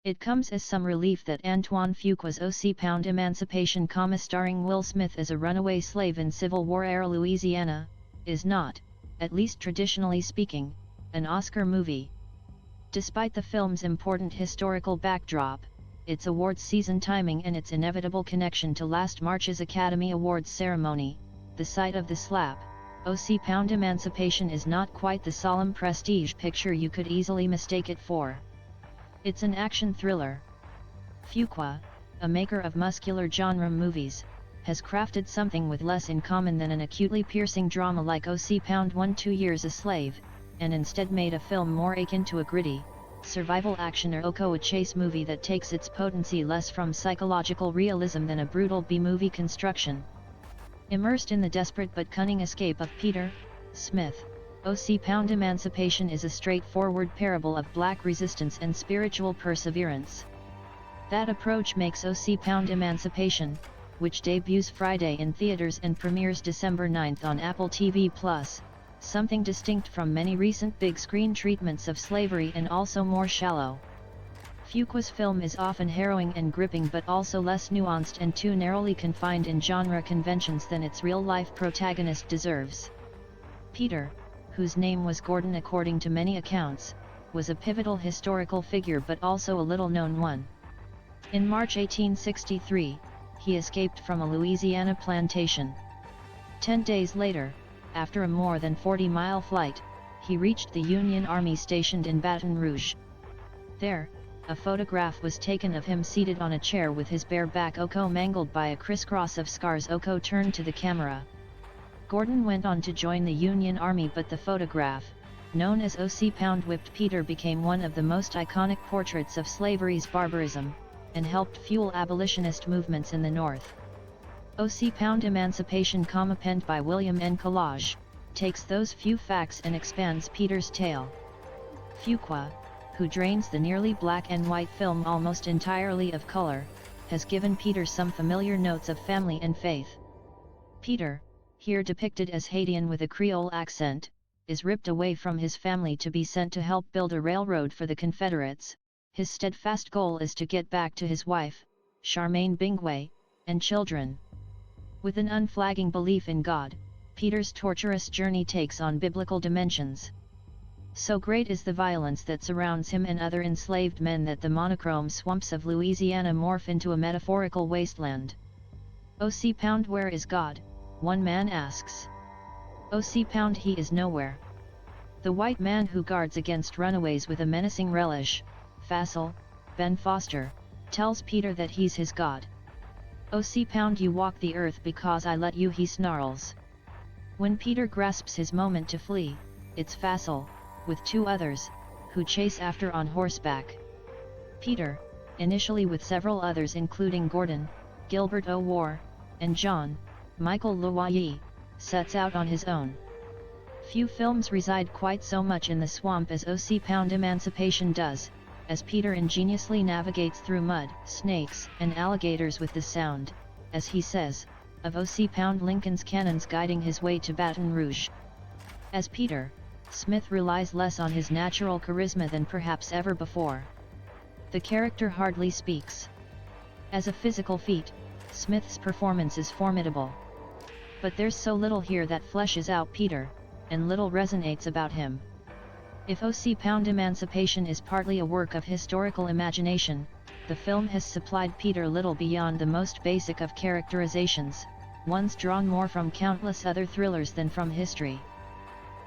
It comes as some relief that Antoine Fuqua's O.C. Emancipation, starring Will Smith as a runaway slave in Civil War-era Louisiana, is not, at least traditionally speaking, an Oscar movie. Despite the film's important historical backdrop, its awards season timing and its inevitable connection to last March's Academy Awards ceremony, the site of the slap, O.C. Emancipation is not quite the solemn prestige picture you could easily mistake it for. It's an action thriller. Fuqua, a maker of muscular genre movies, has crafted something with less in common than an acutely piercing drama like O.C. 2 Years a Slave, and instead made a film more akin to a gritty, survival action or a chase movie that takes its potency less from psychological realism than a brutal B-movie construction. Immersed in the desperate but cunning escape of Peter, Smith, O.C. Emancipation is a straightforward parable of black resistance and spiritual perseverance. That approach makes O.C. Emancipation, which debuts Friday in theaters and premieres December 9 on Apple TV+, something distinct from many recent big-screen treatments of slavery and also more shallow. Fuqua's film is often harrowing and gripping but also less nuanced and too narrowly confined in genre conventions than its real-life protagonist deserves. Peter, whose name was Gordon according to many accounts, was a pivotal historical figure but also a little-known one. In March 1863, he escaped from a Louisiana plantation. 10 days later, after a more than 40-mile flight, he reached the Union Army stationed in Baton Rouge. There, a photograph was taken of him seated on a chair with his bare back mangled by a crisscross of scars turned to the camera. Gordon went on to join the Union Army, but the photograph, known as O.C. Whipped Peter, became one of the most iconic portraits of slavery's barbarism, and helped fuel abolitionist movements in the North. O.C. Emancipation, penned by William N. Collage, takes those few facts and expands Peter's tale. Fuqua, who drains the nearly black and white film almost entirely of color, has given Peter some familiar notes of family and faith. Peter, here depicted as Haitian with a Creole accent, is ripped away from his family to be sent to help build a railroad for the Confederates. His steadfast goal is to get back to his wife, Charmaine Bingway, and children. With an unflagging belief in God, Peter's torturous journey takes on biblical dimensions. So great is the violence that surrounds him and other enslaved men that the monochrome swamps of Louisiana morph into a metaphorical wasteland. O.C. Where is God? One man asks. O.C. He is nowhere. The white man who guards against runaways with a menacing relish, facile, Ben Foster, tells Peter that he's his God. O.C. You walk the earth because I let you, he snarls. When Peter grasps his moment to flee, it's facile, with two others, who chase after on horseback. Peter, initially with several others including Gordon, Gilbert O'War, and John, Michael Loyer, sets out on his own. Few films reside quite so much in the swamp as O.C. Emancipation does, as Peter ingeniously navigates through mud, snakes, and alligators with the sound, as he says, of O.C. Lincoln's cannons guiding his way to Baton Rouge. As Peter, Smith relies less on his natural charisma than perhaps ever before. The character hardly speaks. As a physical feat, Smith's performance is formidable. But there's so little here that fleshes out Peter, and little resonates about him. If O.C. Emancipation is partly a work of historical imagination, the film has supplied Peter little beyond the most basic of characterizations, ones drawn more from countless other thrillers than from history.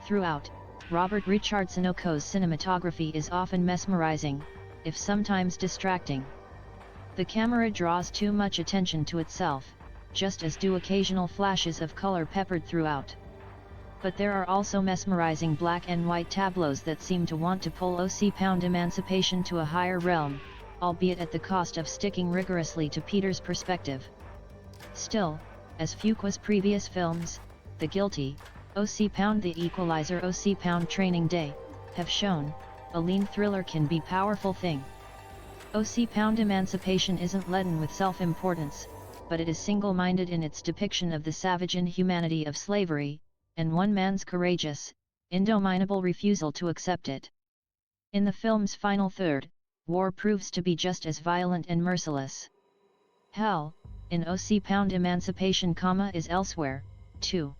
Throughout, Robert Richardson Oko's cinematography is often mesmerizing, if sometimes distracting. The camera draws too much attention to itself, just as do occasional flashes of color peppered throughout. But there are also mesmerizing black and white tableaus that seem to want to pull O.C. Emancipation to a higher realm, albeit at the cost of sticking rigorously to Peter's perspective. Still, as Fuqua's previous films, The Guilty, O.C. The Equalizer, O.C. Training Day, have shown, a lean thriller can be a powerful thing. O.C. Emancipation isn't leaden with self-importance, but it is single-minded in its depiction of the savage inhumanity of slavery, and one man's courageous, indomitable refusal to accept it. In the film's final third, war proves to be just as violent and merciless. Hell, in OC Emancipation, is elsewhere, too.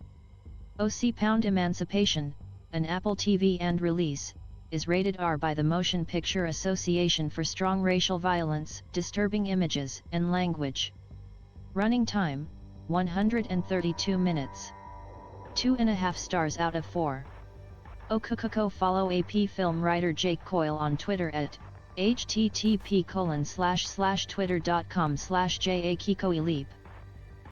OC Emancipation, an Apple TV and release, is rated R by the Motion Picture Association for strong racial violence, disturbing images, and language. Running time, 132 minutes. 2.5 stars out of 4. Follow AP film writer Jake Coyle on Twitter at http://twitter.com/jakikoeleap.